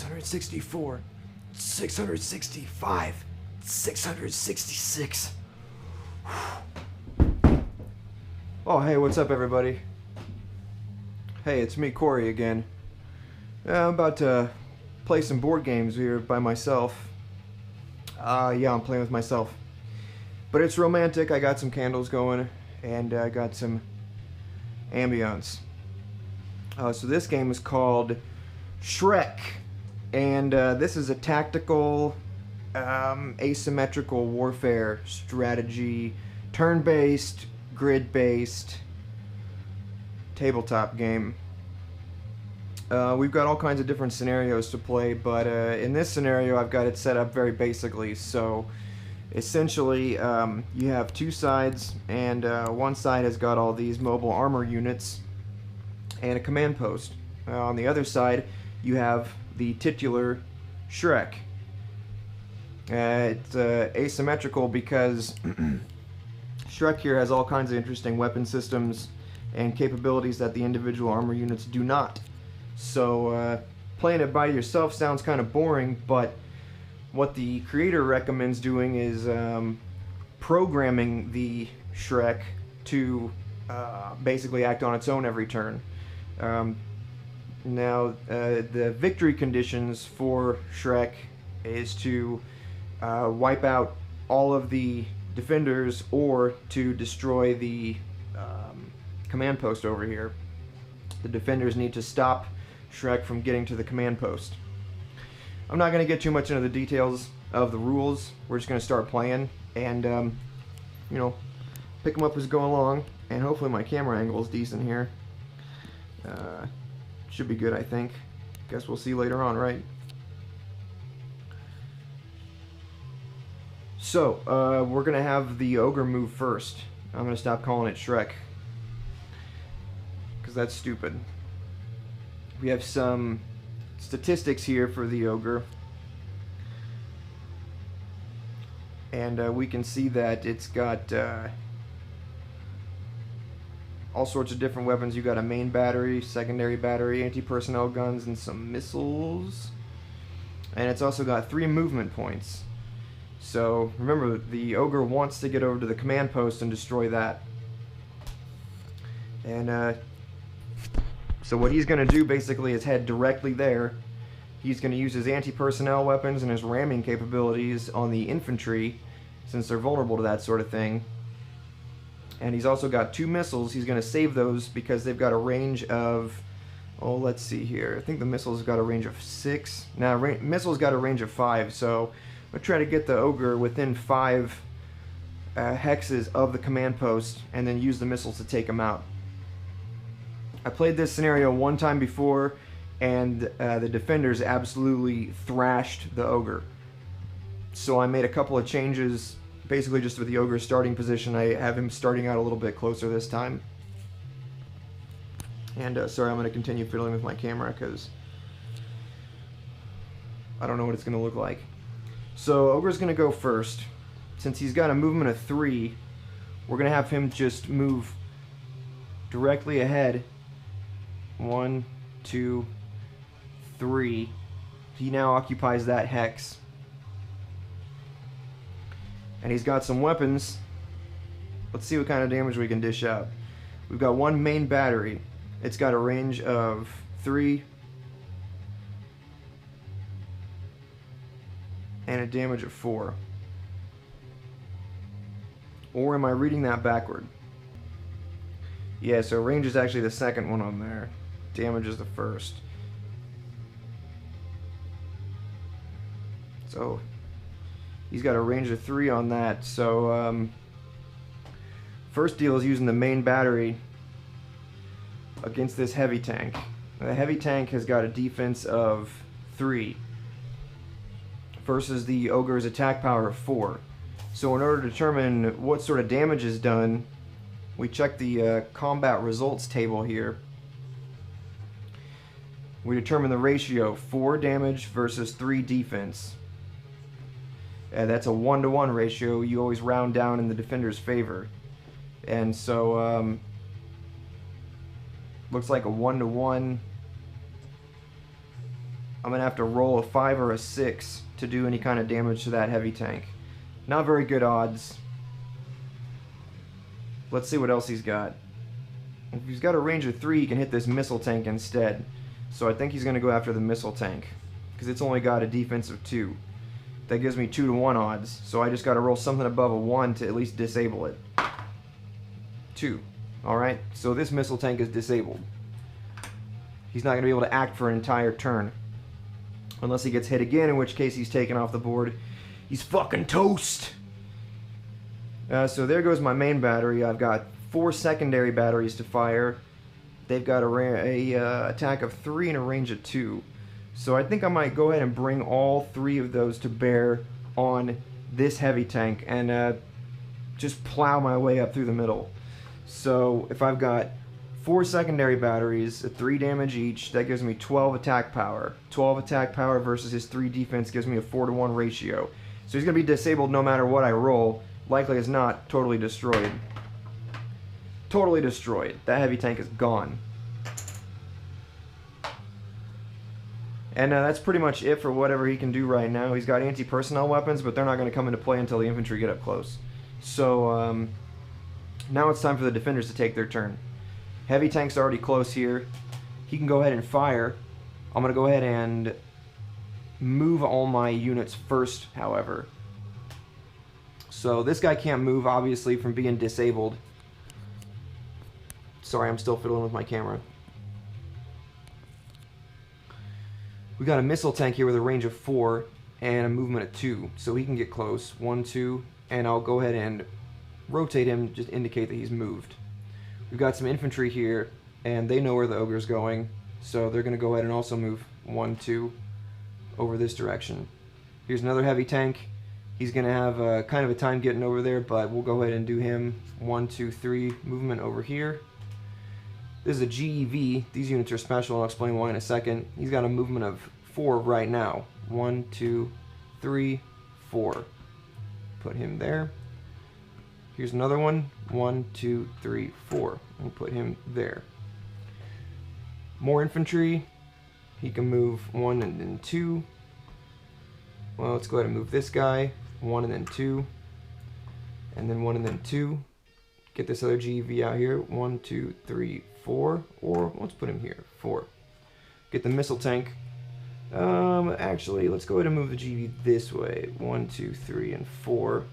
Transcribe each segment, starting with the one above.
664, 665, 666. Oh, hey, what's up, everybody? Hey, it's me, Corey, again. I'm about to play some board games here by myself. Yeah, I'm playing with myself. But it's romantic. I got some candles going, and I got some ambience. So this game is called SHREK, and this is a tactical, asymmetrical warfare strategy, turn-based, grid-based tabletop game. We've got all kinds of different scenarios to play, but in this scenario I've got it set up very basically. So essentially you have two sides, and one side has got all these mobile armor units and a command post. On the other side you have the titular SHREK. It's asymmetrical because SHREK here has all kinds of interesting weapon systems and capabilities that the individual armor units do not. So playing it by yourself sounds kind of boring, but what the creator recommends doing is programming the SHREK to basically act on its own every turn. Now the victory conditions for SHREK is to wipe out all of the defenders or to destroy the command post over here. The defenders need to stop SHREK from getting to the command post. I'm not going to get too much into the details of the rules. We're just going to start playing and you know, pick them up as we go along, and hopefully my camera angle is decent here. Should be good, I think. Guess we'll see later on, right? So we're going to have the ogre move first. I'm going to stop calling it SHREK, because that's stupid. We have some statistics here for the ogre, and we can see that it's got all sorts of different weapons. You got a main battery, secondary battery, anti-personnel guns, and some missiles. And it's also got 3 movement points. So remember, the ogre wants to get over to the command post and destroy that. And so what he's going to do basically is head directly there. He's going to use his anti-personnel weapons and his ramming capabilities on the infantry, since they're vulnerable to that sort of thing. And he's also got 2 missiles. He's going to save those because they've got a range of, oh, let's see here. I think the missile's got a range of 6. Now, missile's got a range of 5, so we'll try to get the ogre within 5 hexes of the command post and then use the missiles to take him out. I played this scenario one time before, and the defenders absolutely thrashed the ogre. So I made a couple of changes, basically just with the ogre's starting position. I have him starting out a little bit closer this time. And sorry, I'm going to continue fiddling with my camera because I don't know what it's going to look like. So ogre's going to go first. Since he's got a movement of 3, we're going to have him just move directly ahead. 1, 2, 3. He now occupies that hex. And he's got some weapons. Let's see what kind of damage we can dish out. We've got 1 main battery. It's got a range of 3 and a damage of 4. Or am I reading that backward? Yeah, so range is actually the second one on there. Damage is the first. So he's got a range of 3 on that. So first deal is using the main battery against this heavy tank. Now, the heavy tank has got a defense of 3 versus the ogre's attack power of 4. So in order to determine what sort of damage is done, we check the combat results table here. We determine the ratio, 4 damage versus 3 defense. That's a 1-to-1 ratio. You always round down in the defender's favor. And so, looks like a 1-to-1 I'm going to have to roll a 5 or a 6 to do any kind of damage to that heavy tank. Not very good odds. Let's see what else he's got. If he's got a range of 3, he can hit this missile tank instead. So I think he's going to go after the missile tank, because it's only got a defense of 2. That gives me 2 to 1 odds. So I just got to roll something above a 1 to at least disable it. 2. Alright, so this missile tank is disabled. He's not going to be able to act for an entire turn. Unless he gets hit again, in which case he's taken off the board. He's fucking toast! So there goes my main battery. I've got 4 secondary batteries to fire. They've got a attack of 3 and a range of 2. So I think I might go ahead and bring all 3 of those to bear on this heavy tank and just plow my way up through the middle. So if I've got 4 secondary batteries at 3 damage each, that gives me 12 attack power. 12 attack power versus his 3 defense gives me a 4 to 1 ratio. So he's going to be disabled no matter what I roll. Likely as not, totally destroyed. Totally destroyed. That heavy tank is gone. And that's pretty much it for whatever he can do right now. He's got anti-personnel weapons, but they're not going to come into play until the infantry get up close. So now it's time for the defenders to take their turn. Heavy tank's already close here. He can go ahead and fire. I'm going to go ahead and move all my units first, however. So this guy can't move, obviously, from being disabled. Sorry, I'm still fiddling with my camera. We got a missile tank here with a range of 4 and a movement of 2, so he can get close. 1, 2, and I'll go ahead and rotate him, just indicate that he's moved. We've got some infantry here, and they know where the ogre's going, so they're going to go ahead and also move 1, 2 over this direction. Here's another heavy tank. He's going to have kind of a time getting over there, but we'll go ahead and do him 1, 2, 3 movement over here. This is a GEV. These units are special. I'll explain why in a second. He's got a movement of 4 right now. 1, 2, 3, 4. Put him there. Here's another one. 1, 2, 3, 4. We'll put him there. More infantry. He can move 1 and then 2. Well, let's go ahead and move this guy. 1 and then 2. And then 1 and then 2. Get this other GEV out here. 1, 2, 3, 4. Or let's put him here. 4. Get the missile tank. Actually, let's go ahead and move the GEV this way. 1, 2, 3, and 4.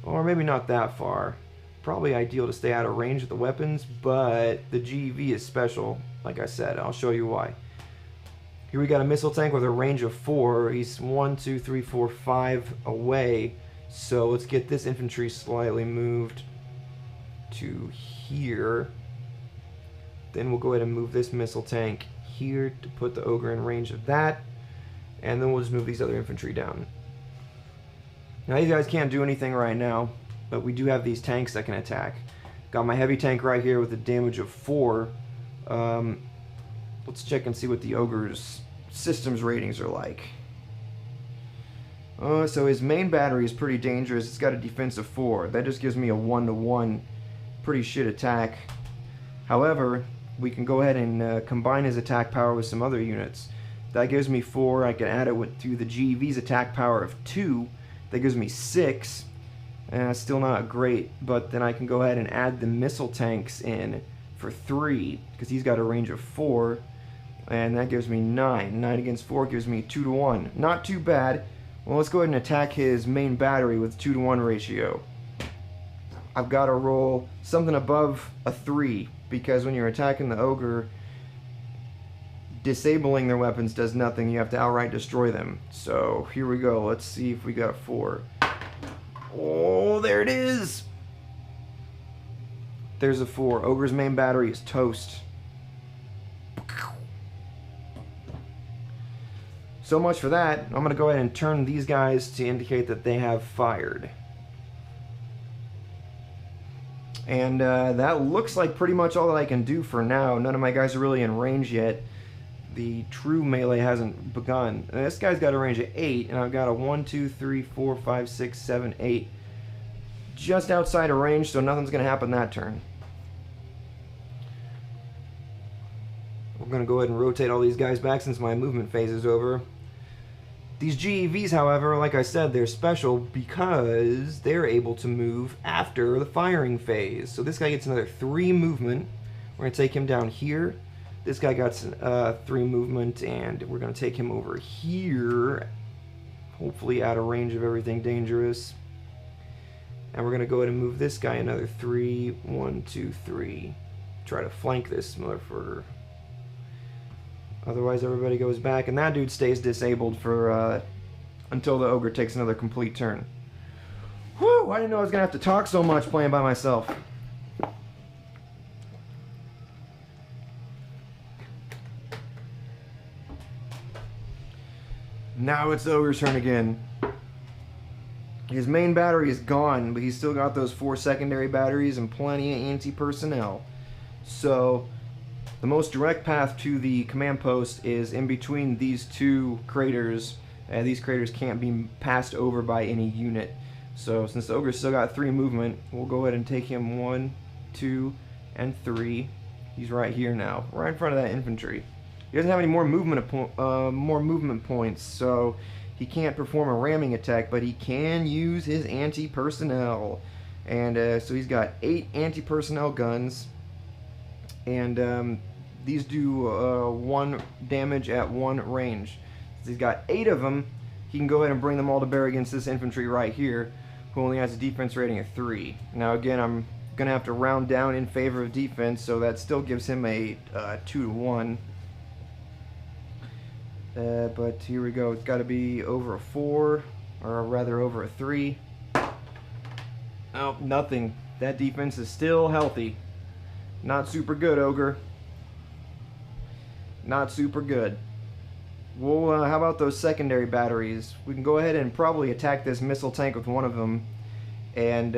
Or maybe not that far. Probably ideal to stay out of range of the weapons, but the GEV is special. Like I said, I'll show you why. Here we got a missile tank with a range of 4. He's 1, 2, 3, 4, 5 away. So let's get this infantry slightly moved to here. Then we'll go ahead and move this missile tank here to put the ogre in range of that. And then we'll just move these other infantry down. Now these guys can't do anything right now, but we do have these tanks that can attack. Got my heavy tank right here with a damage of 4. Let's check and see what the ogre's systems ratings are like. So his main battery is pretty dangerous. It's got a defense of 4. That just gives me a 1 to 1 pretty shit attack. However, we can go ahead and combine his attack power with some other units. That gives me 4. I can add it to the GEV's attack power of 2. That gives me 6. Still not great, but then I can go ahead and add the missile tanks in for 3, because he's got a range of 4. And that gives me 9. 9 against 4 gives me 2 to 1. Not too bad. Well, let's go ahead and attack his main battery with 2 to 1 ratio. I've got to roll something above a 3, because when you're attacking the ogre, disabling their weapons does nothing. You have to outright destroy them. So here we go. Let's see if we got a 4. Oh, there it is! There's a 4. Ogre's main battery is toast. So much for that. I'm going to go ahead and turn these guys to indicate that they have fired. And that looks like pretty much all that I can do for now. None of my guys are really in range yet. The true melee hasn't begun. And this guy's got a range of 8, and I've got a 1, 2, 3, 4, 5, 6, 7, 8. Just outside of range, so nothing's going to happen that turn. I'm going to go ahead and rotate all these guys back since my movement phase is over. These GEVs, however, like I said, they're special because they're able to move after the firing phase. So this guy gets another 3 movement. We're going to take him down here. This guy got 3 movement, and we're going to take him over here, hopefully out of range of everything dangerous. And we're going to go ahead and move this guy another 3. 1, 2, 3. Try to flank this motherfucker. Otherwise, everybody goes back, and that dude stays disabled for until the ogre takes another complete turn. Whew! I didn't know I was gonna have to talk so much playing by myself. Now it's the ogre's turn again. His main battery is gone, but he's still got those 4 secondary batteries and plenty of anti-personnel. So the most direct path to the command post is in between these 2 craters. These craters can't be passed over by any unit. So since the ogre's still got 3 movement, we'll go ahead and take him 1, 2, and 3. He's right here now, right in front of that infantry. He doesn't have any more movement points, so he can't perform a ramming attack, but he can use his anti-personnel. And so he's got 8 anti-personnel guns, and these do 1 damage at 1 range. Since he's got 8 of them, he can go ahead and bring them all to bear against this infantry right here, who only has a defense rating of 3. Now again, I'm going to have to round down in favor of defense, so that still gives him a 2-to-1. But here we go. It's got to be over a 4, or rather over a 3. Oh, nothing. That defense is still healthy. Not super good, ogre. Not super good. Well, how about those secondary batteries? We can go ahead and probably attack this missile tank with one of them, and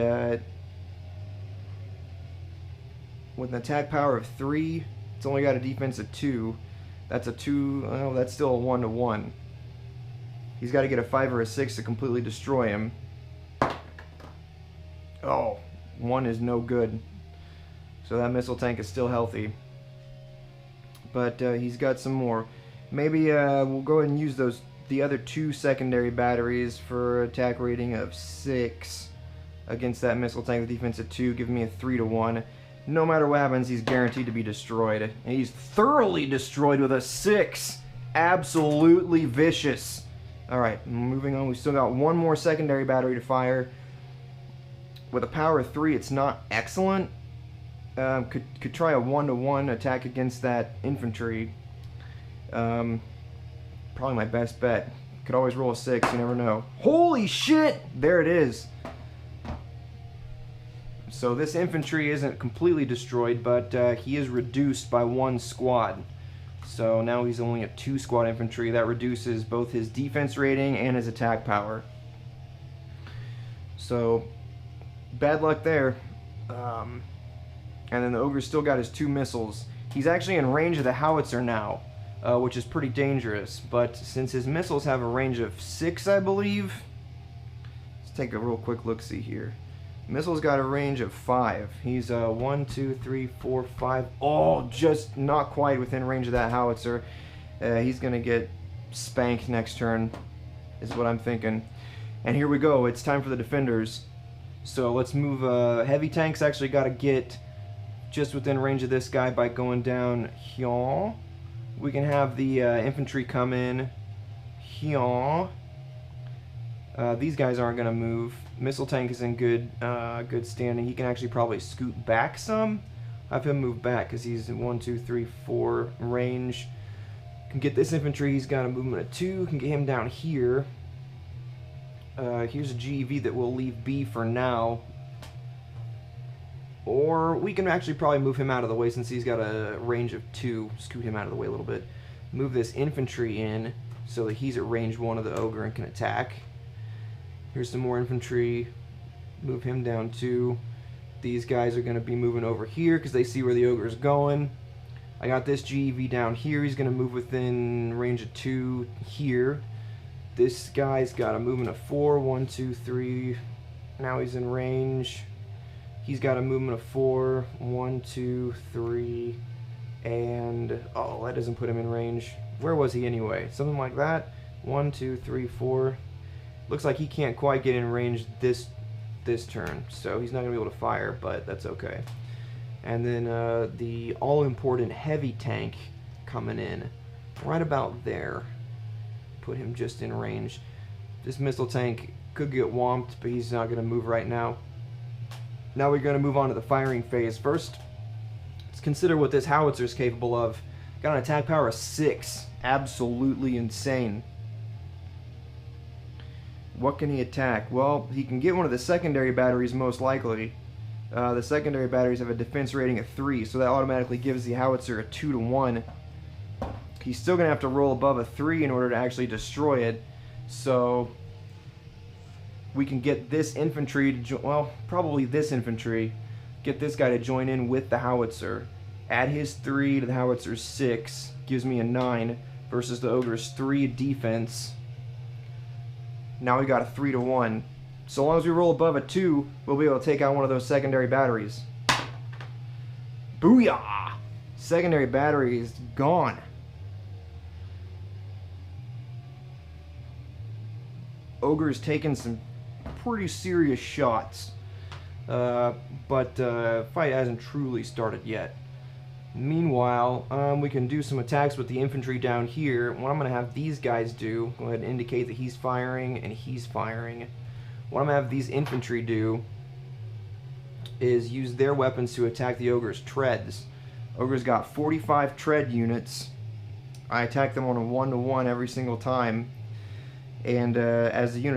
with an attack power of 3, it's only got a defense of 2. That's a 2. Oh, that's still a 1-to-1. He's got to get a 5 or a 6 to completely destroy him. Oh, 1 is no good. So that missile tank is still healthy. But he's got some more. Maybe we'll go ahead and use the other 2 secondary batteries for attack rating of 6 against that missile tank with defense of 2, giving me a 3-to-1. No matter what happens, he's guaranteed to be destroyed. And he's thoroughly destroyed with a 6. Absolutely vicious. Alright, moving on. We still got 1 more secondary battery to fire. With a power of 3, it's not excellent. Could try a 1-to-1 attack against that infantry. Probably my best bet. Could always roll a 6, you never know. Holy shit! There it is. So this infantry isn't completely destroyed, but he is reduced by 1 squad. So now he's only a 2-squad infantry. That reduces both his defense rating and his attack power. So bad luck there. And then the ogre's still got his 2 missiles. He's actually in range of the howitzer now, which is pretty dangerous. But since his missiles have a range of 6, I believe. Let's take a real quick look-see here. Missile's got a range of 5. He's 1, 2, 3, 4, 5. Oh, just not quite within range of that howitzer. He's going to get spanked next turn, is what I'm thinking. And here we go. It's time for the defenders. So let's move. Heavy tanks actually got to get just within range of this guy by going down here. We can have the infantry come in here. These guys aren't going to move. Missile tank is in good standing. He can actually probably scoot back some. Have him move back because he's in 1, 2, 3, 4 range. Can get this infantry. He's got a movement of 2. Can get him down here. Here's a GEV that we'll leave B for now. Or we can actually probably move him out of the way since he's got a range of 2. Scoot him out of the way a little bit. Move this infantry in so that he's at range 1 of the ogre and can attack. Here's some more infantry. Move him down 2. These guys are going to be moving over here because they see where the ogre is going. I got this GEV down here. He's going to move within range of 2 here. This guy's got a movement of 4. 1, 2, 3. Now he's in range. He's got a movement of 4. 1, 2, 3. And, oh, that doesn't put him in range. Where was he anyway? Something like that. 1, 2, 3, 4. Looks like he can't quite get in range this turn, so he's not going to be able to fire, but that's okay. And then the all-important heavy tank coming in right about there. Put him just in range. This missile tank could get whomped, but he's not going to move right now. Now we're going to move on to the firing phase. First, let's consider what this howitzer is capable of. Got an attack power of 6. Absolutely insane. What can he attack? Well, he can get one of the secondary batteries most likely. The secondary batteries have a defense rating of 3, so that automatically gives the howitzer a 2-to-1. He's still going to have to roll above a 3 in order to actually destroy it. So we can get this infantry to well, probably this infantry. Get this guy to join in with the howitzer. Add his 3 to the howitzer's 6. Gives me a 9 versus the ogre's 3 defense. Now we got a 3-to-1. So long as we roll above a 2, we'll be able to take out one of those secondary batteries. Booyah! Secondary battery is gone. Ogre's taken some pretty serious shots. But fight hasn't truly started yet. Meanwhile, we can do some attacks with the infantry down here. What I'm going to have these guys do, go ahead and indicate that he's firing and he's firing. What I'm going to have these infantry do is use their weapons to attack the ogre's treads. Ogre's got 45 tread units. I attack them on a 1-to-1 every single time. And as the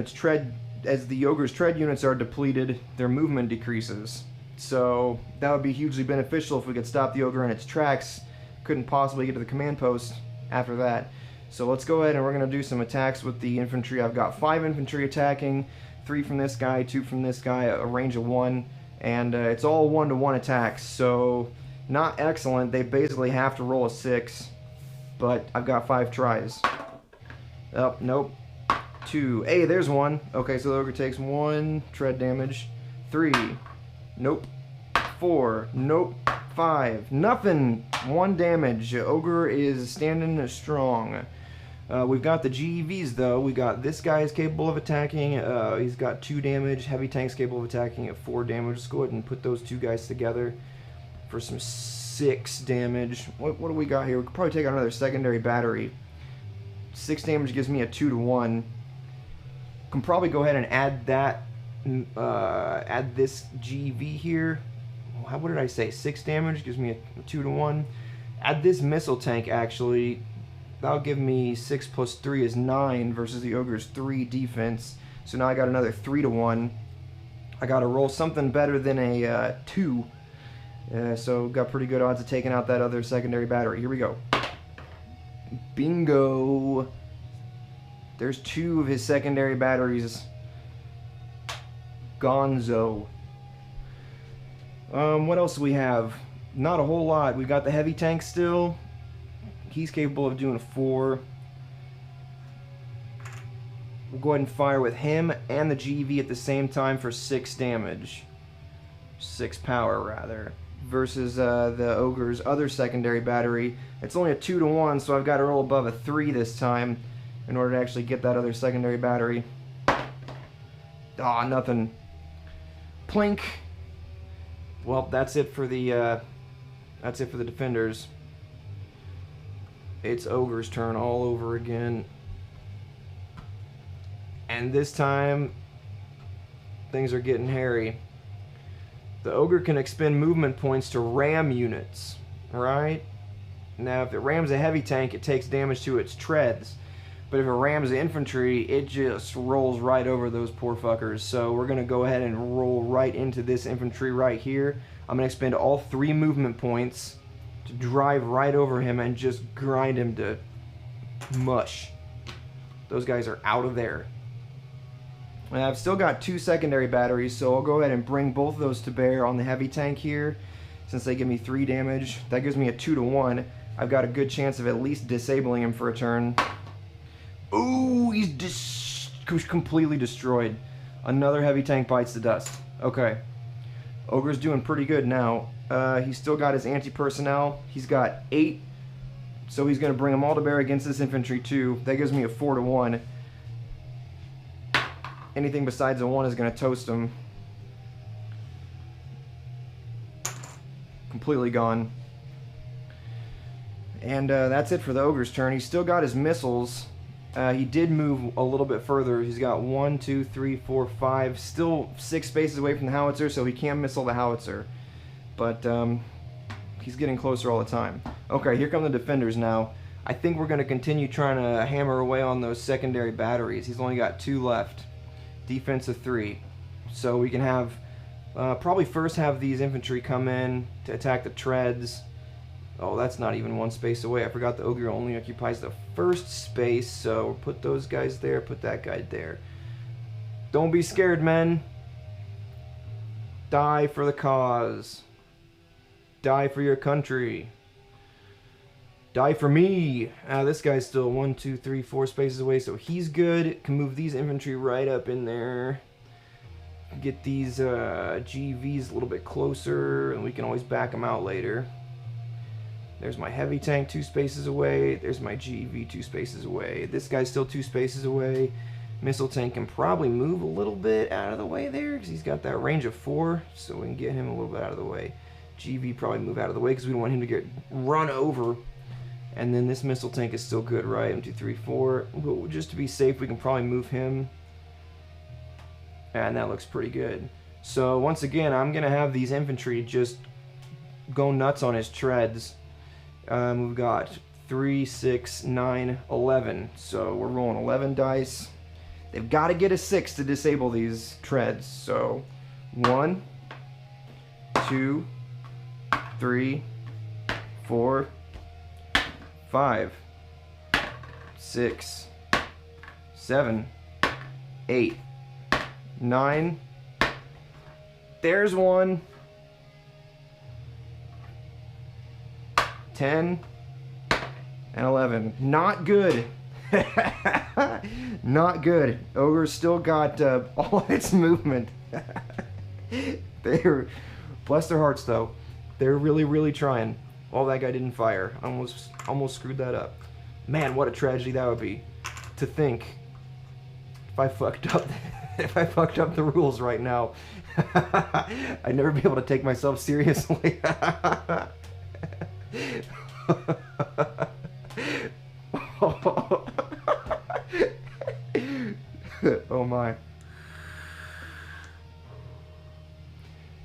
ogre's tread units are depleted, their movement decreases. So that would be hugely beneficial if we could stop the ogre in its tracks. Couldn't possibly get to the command post after that. So let's go ahead and we're going to do some attacks with the infantry. I've got 5 infantry attacking, 3 from this guy, 2 from this guy, a range of 1. And it's all 1-to-1 attacks, so not excellent. They basically have to roll a 6, but I've got 5 tries. Oh, nope. 2. Hey, there's 1. Okay, so the ogre takes 1 tread damage. 3. Nope. 4. Nope. 5. Nothing. 1 damage. Ogre is standing strong. We've got the GEVs though. We got this guy is capable of attacking. He's got 2 damage. Heavy tank's capable of attacking at 4 damage. Let's go ahead and put those 2 guys together for some 6 damage. What do we got here? We could probably take out another secondary battery. 6 damage gives me a 2-to-1. Can probably go ahead and add that. Add this GV here. What did I say? 6 damage gives me a 2-to-1. Add this missile tank actually. That'll give me 6 plus 3 is 9 versus the ogre's 3 defense. So now I got another 3-to-1. I got to roll something better than a 2. So got pretty good odds of taking out that other secondary battery. Here we go. Bingo. There's 2 of his secondary batteries. Gonzo. What else do we have? Not a whole lot. We got the heavy tank still. He's capable of doing a 4. We'll go ahead and fire with him and the GV at the same time for 6 damage. 6 power, rather. Versus the ogre's other secondary battery. It's only a 2-to-1, so I've got to roll above a 3 this time in order to actually get that other secondary battery. Ah, nothing. Plink. Well, that's it for the defenders. It's ogre's turn all over again. And this time things are getting hairy. The ogre can expend movement points to ram units, right? Now if it rams a heavy tank, it takes damage to its treads. But if it rams the infantry, it just rolls right over those poor fuckers. So we're going to go ahead and roll right into this infantry right here. I'm going to expend all 3 movement points to drive right over him and just grind him to mush. Those guys are out of there. And I've still got 2 secondary batteries, so I'll go ahead and bring both of those to bear on the heavy tank here. Since they give me 3 damage, that gives me a 2-to-1. I've got a good chance of at least disabling him for a turn. Ooh, he's completely destroyed. Another heavy tank bites the dust. Okay. Ogre's doing pretty good now. He's still got his anti-personnel. He's got 8, so he's going to bring them all to bear against this infantry too. That gives me a 4-1. Anything besides a 1 is going to toast him. Completely gone. And that's it for the Ogre's turn. He's still got his missiles. He did move a little bit further. He's got 1, 2, 3, 4, 5. Still 6 spaces away from the howitzer, so he can't missile the howitzer. But he's getting closer all the time. Okay, here come the defenders now. I think we're going to continue trying to hammer away on those secondary batteries. He's only got 2 left. Defense of 3. So we can have... probably first have these infantry come in to attack the treads. Oh, that's not even 1 space away. I forgot the Ogre only occupies the first space, so put those guys there, put that guy there. Don't be scared, men. Die for the cause. Die for your country. Die for me. This guy's still 1, 2, 3, 4 spaces away, so he's good. Can move these infantry right up in there. Get these GVs a little bit closer, and we can always back them out later. There's my heavy tank 2 spaces away. There's my GV 2 spaces away. This guy's still 2 spaces away. Missile tank can probably move a little bit out of the way there because he's got that range of 4, so we can get him a little bit out of the way. GV probably move out of the way because we don't want him to get run over. And then this missile tank is still good, right? 1, 2, 3, 4. But just to be safe, we can probably move him. And that looks pretty good. So once again, I'm going to have these infantry just go nuts on his treads. We've got 3, 6, 9, 11. So we're rolling 11 dice. They've got to get a 6 to disable these treads. So 1, 2, 3, 4, 5, 6, 7, 8, 9. There's 1. 10 and 11. Not good. Not good. Ogre's still got all of its movement. They're, bless their hearts though, they're really trying. Oh, that guy didn't fire. Almost screwed that up. Man, what a tragedy that would be. To think if I fucked up the rules right now, I'd never be able to take myself seriously. Oh my.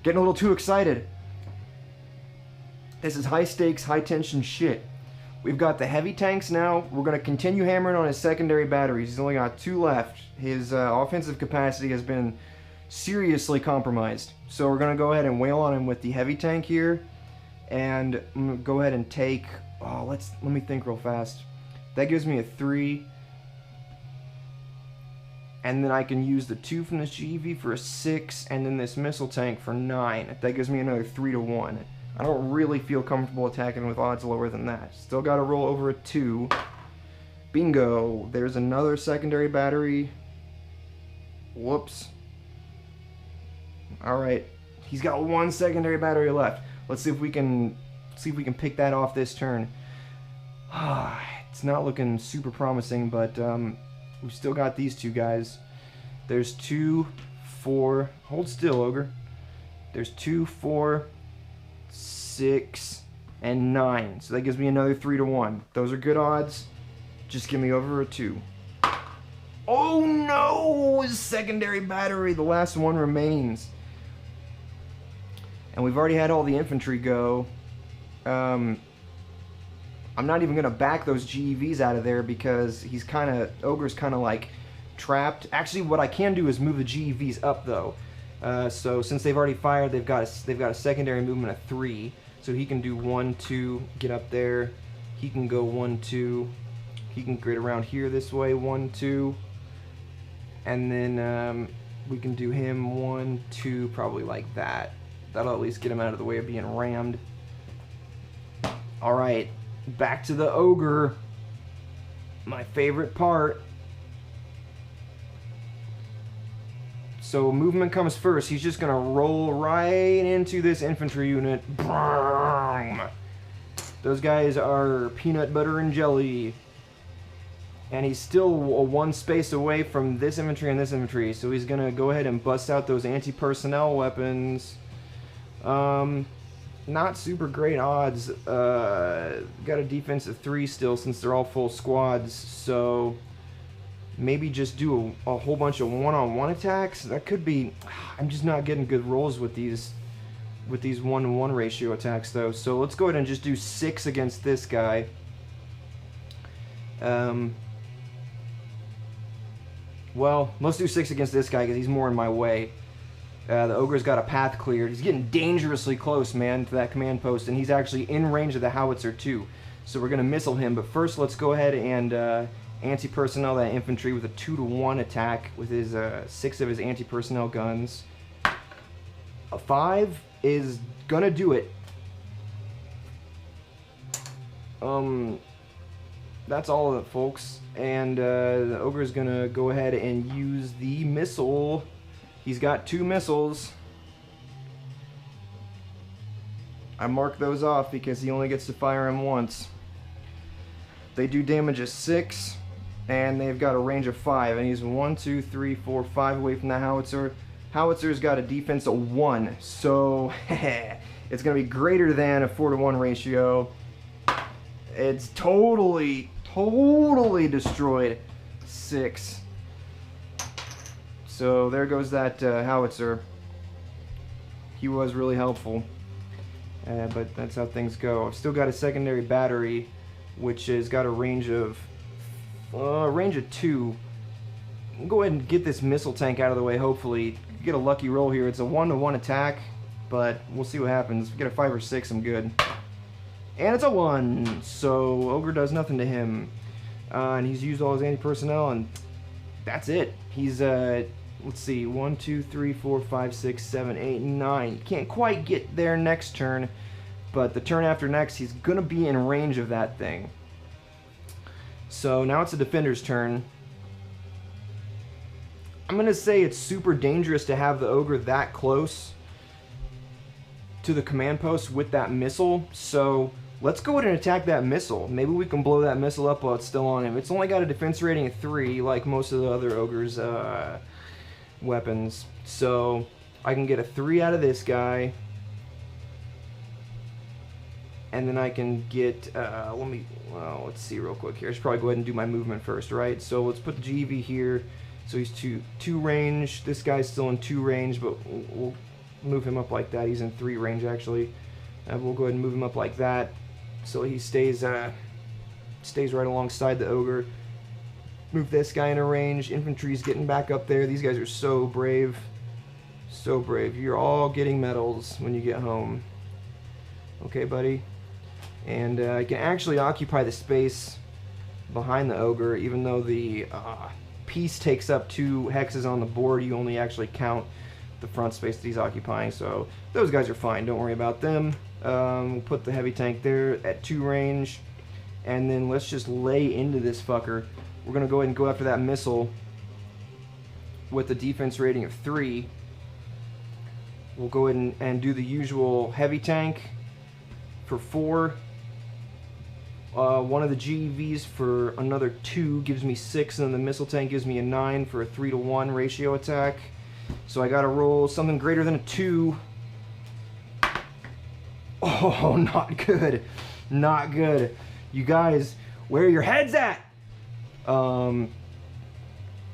Getting a little too excited. This is high stakes, high tension shit. We've got the heavy tanks now. We're going to continue hammering on his secondary batteries. He's only got 2 left. His offensive capacity has been seriously compromised. So we're going to go ahead and wail on him with the heavy tank here. And I'm going to go ahead and take... Oh, let me think real fast. That gives me a 3. And then I can use the 2 from this GV for a 6. And then this missile tank for 9. That gives me another 3-1. I don't really feel comfortable attacking with odds lower than that. Still got to roll over a 2. Bingo. There's another secondary battery. Whoops. Alright. He's got 1 secondary battery left. Let's see if we can pick that off this turn. It's not looking super promising, but we've still got these 2 guys. There's 2, 4. Hold still, Ogre. There's 2, 4, 6, and 9. So that gives me another 3-1. Those are good odds. Just give me over a 2. Oh no! His secondary battery. The last one remains. And we've already had all the infantry go. I'm not even going to back those GEVs out of there because Ogre's kind of like trapped. Actually, what I can do is move the GEVs up though. So since they've already fired, they've got a secondary movement of 3. So he can do 1, 2, get up there. He can go 1, 2. He can grid around here this way, 1, 2. And then we can do him 1, 2, probably like that. That'll at least get him out of the way of being rammed. Alright, back to the Ogre. My favorite part. So movement comes first. He's just going to roll right into this infantry unit. Those guys are peanut butter and jelly. And he's still one space away from this infantry and this infantry. So he's going to go ahead and bust out those anti-personnel weapons. Not super great odds. Got a defense of 3 still since they're all full squads. So maybe just do a whole bunch of one-on-one attacks. That could be... I'm just not getting good rolls with these 1-to-1 ratio attacks though. So let's go ahead and just do 6 against this guy. Well, let's do 6 against this guy because he's more in my way. The Ogre's got a path cleared. He's getting dangerously close, man, to that command post, and he's actually in range of the howitzer too. So we're going to missile him, but first let's go ahead and anti-personnel that infantry with a 2-to-1 attack with his 6 of his anti-personnel guns. A 5 is going to do it. That's all of it, folks. And the Ogre's going to go ahead and use the missile. He's got 2 missiles. I marked those off because he only gets to fire them once. They do damage of 6, and they've got a range of 5. And he's 1, 2, 3, 4, 5 away from the howitzer. Howitzer's got a defense of 1, so it's going to be greater than a 4-to-1 ratio. It's totally destroyed 6. So there goes that howitzer. He was really helpful, but that's how things go. I've still got a secondary battery, which has got a range of 2. I'll go ahead and get this missile tank out of the way. Hopefully, get a lucky roll here. It's a 1-to-1 attack, but we'll see what happens. If we get a 5 or 6, I'm good. And it's a 1, so Ogre does nothing to him. And he's used all his anti-personnel, and that's it. He's let's see, 1, 2, 3, 4, 5, 6, 7, 8, 9. Can't quite get there next turn, but the turn after next, he's gonna be in range of that thing. So now it's the defender's turn. I'm gonna say it's super dangerous to have the Ogre that close to the command post with that missile. So let's go ahead and attack that missile. Maybe we can blow that missile up while it's still on him. It's only got a defense rating of 3, like most of the other Ogre's weapons. So I can get a 3 out of this guy, and then I can get let's see real quick here. I should probably go ahead and do my movement first, right? So let's put the GV here. So he's 2 range. This guy's still in 2 range, but we'll move him up like that. He's in 3 range actually. We'll go ahead and move him up like that, so he stays right alongside the Ogre. Move this guy into range. Infantry's getting back up there. These guys are so brave. So brave. You're all getting medals when you get home. Okay, buddy. And I can actually occupy the space behind the Ogre, even though the piece takes up 2 hexes on the board. You only actually count the front space that he's occupying, so those guys are fine. Don't worry about them. We'll put the heavy tank there at 2 range, and then let's just lay into this fucker. We're gonna go ahead and go after that missile with the defense rating of 3. We'll go ahead and do the usual heavy tank for 4. One of the GEVs for another 2 gives me 6, and then the missile tank gives me a 9 for a 3-to-1 ratio attack. So I gotta roll something greater than a 2. Oh, not good. Not good. You guys, where are your heads at?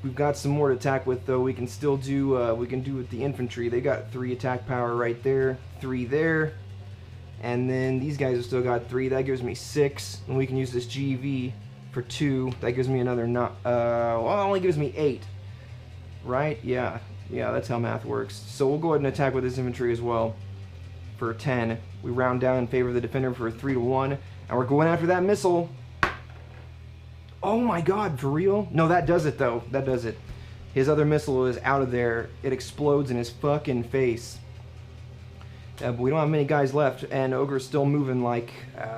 We've got some more to attack with, though. We can still do, we can do with the infantry. They got 3 attack power right there, 3 there. And then these guys have still got 3. That gives me 6. And we can use this GV for 2. That gives me another, well, it only gives me 8. Right? Yeah. Yeah, that's how math works. So we'll go ahead and attack with this infantry as well for 10. We round down in favor of the defender for a 3-to-1. And we're going after that missile. Oh my god, for real? No, that does it, though. That does it. His other missile is out of there. It explodes in his fucking face. But we don't have many guys left, and Ogre's still moving like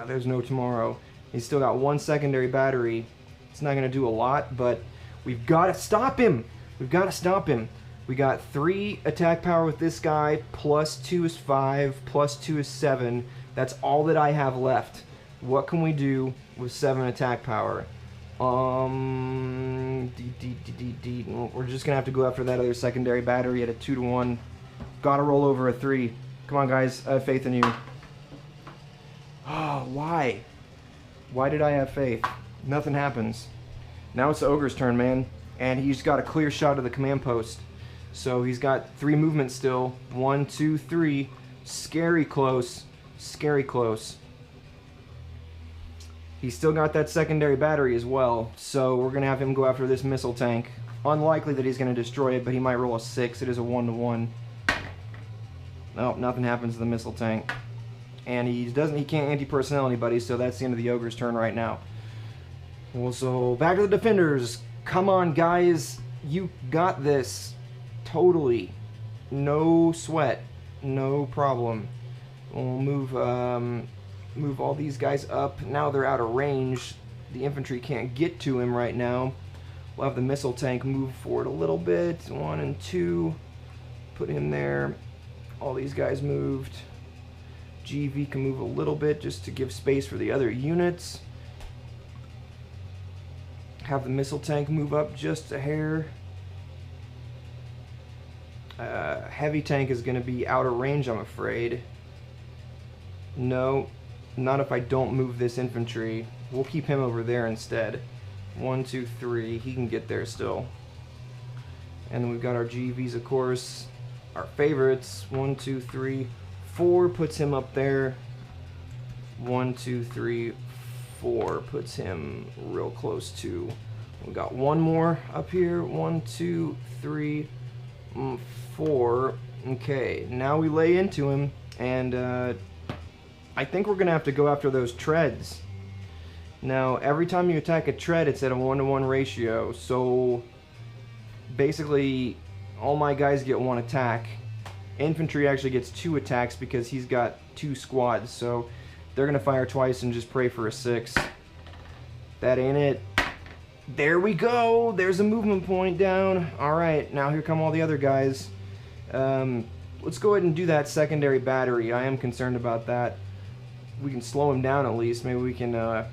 there's no tomorrow. He's still got 1 secondary battery. It's not going to do a lot, but we've got to stop him. We've got to stop him. We got 3 attack power with this guy, +2 is 5, +2 is 7. That's all that I have left. What can we do with 7 attack power? We're just gonna have to go after that other secondary battery at a 2-to-1. Gotta roll over a 3. Come on, guys, I have faith in you. Oh, why? Why did I have faith? Nothing happens. Now it's the Ogre's turn, man, and he's got a clear shot of the command post. So he's got 3 movements still. 1, 2, 3. Scary close. Scary close. He's still got that secondary battery as well, so we're going to have him go after this missile tank. Unlikely that he's going to destroy it, but he might roll a 6. It is a 1-to-1. Nope, nothing happens to the missile tank. And he can't anti-personnel anybody, so that's the end of the Ogre's turn right now. Well, so back to the defenders. Come on, guys. You got this. Totally. No sweat. No problem. We'll move all these guys up. Now they're out of range. The infantry can't get to him right now. We'll have the missile tank move forward a little bit. 1 and 2. Put him there. All these guys moved. GV can move a little bit just to give space for the other units. Have the missile tank move up just a hair. Heavy tank is going to be out of range, I'm afraid. No, not if I don't move this infantry. We'll keep him over there instead. 1, 2, 3. He can get there still. And then we've got our GVs, of course. Our favorites. 1, 2, 3, 4 puts him up there. 1, 2, 3, 4 puts him real close to. We got one more up here. 1, 2, 3, 4. Okay, now we lay into him, and I think we're gonna have to go after those treads. Now, every time you attack a tread, it's at a 1-to-1 ratio. So basically, all my guys get 1 attack. Infantry actually gets 2 attacks because he's got 2 squads. So they're gonna fire twice and just pray for a 6. That ain't it. There we go. There's a movement point down. All right, now here come all the other guys. Let's go ahead and do that secondary battery. I am concerned about that. We can slow him down at least. Maybe we can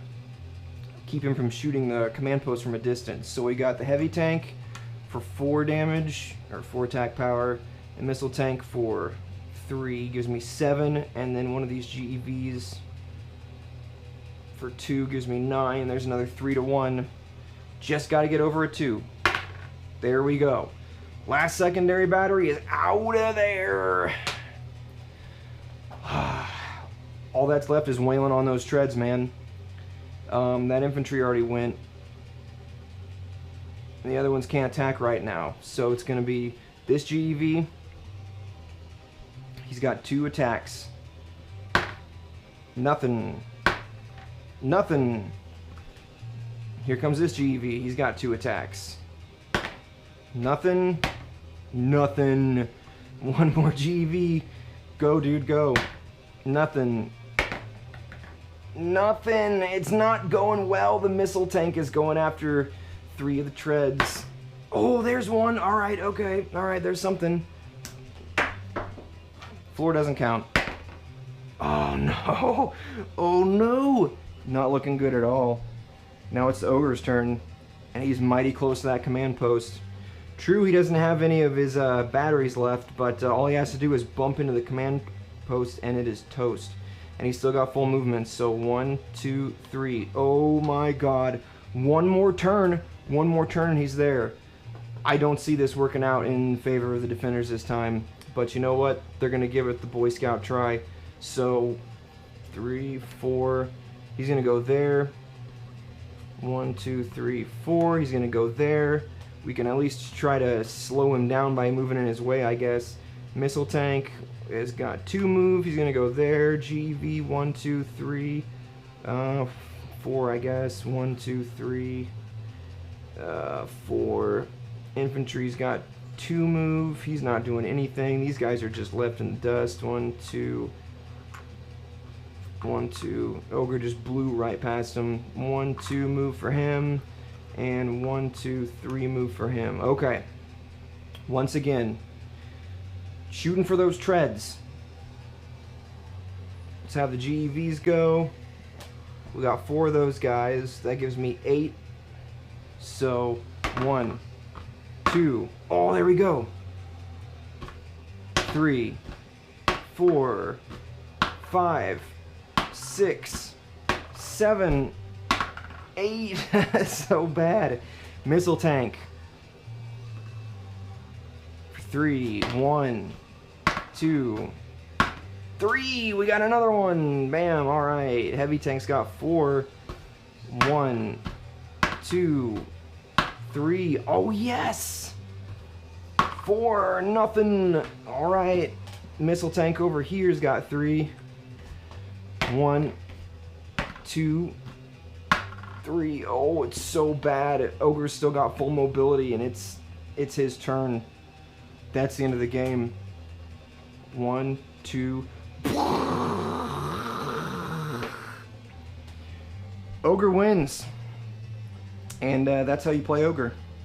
keep him from shooting the command post from a distance. So we got the heavy tank for 4 damage, or 4 attack power. The missile tank for 3 gives me 7, and then one of these GEVs for 2 gives me 9. There's another 3-to-1. Just got to get over a 2. There we go. Last secondary battery is out of there. All that's left is wailing on those treads, man. That infantry already went. And the other ones can't attack right now. So it's going to be this GEV. He's got 2 attacks. Nothing. Nothing. Here comes this GEV. He's got 2 attacks. Nothing. Nothing. One more GEV. Go, dude, go. Nothing. Nothing. It's not going well. The missile tank is going after 3 of the treads. Oh, there's one. All right, okay. All right, there's something. Floor doesn't count. Oh, no. Oh, no. Not looking good at all. Now it's the Ogre's turn, and he's mighty close to that command post. True, he doesn't have any of his batteries left, but all he has to do is bump into the command post, and it is toast. And he's still got full movement, so 1, 2, 3. Oh my god. One more turn, and he's there. I don't see this working out in favor of the defenders this time, but you know what? They're going to give it the Boy Scout try. So 3, 4. He's going to go there. 1, 2, 3, 4. He's going to go there. We can at least try to slow him down by moving in his way, I guess. Missile tank has got 2 moves. He's going to go there. GV, 1, 2, 3. 4, I guess. 1, 2, 3. 4. Infantry's got 2 move. He's not doing anything. These guys are just left in the dust. 1, 2. 1, 2. Ogre just blew right past him. 1, 2 move for him. And 1, 2, 3 move for him. Okay. Once again, shooting for those treads. Let's have the GEVs go. We got 4 of those guys. That gives me 8. So 1, 2. Oh, there we go. 3, 4, 5, 6, 7, 8. So bad. Missile tank. 3, 1, 2, 3. We got another one. Bam. All right. Heavy tank's got 4. 1, 2, 3. Oh, yes. 4. Nothing. All right. Missile tank over here's got 3. 1, 2, 3. Oh, it's so bad. Ogre's still got full mobility, and it's his turn. That's the end of the game. 1, 2. Ogre wins. And that's how you play Ogre.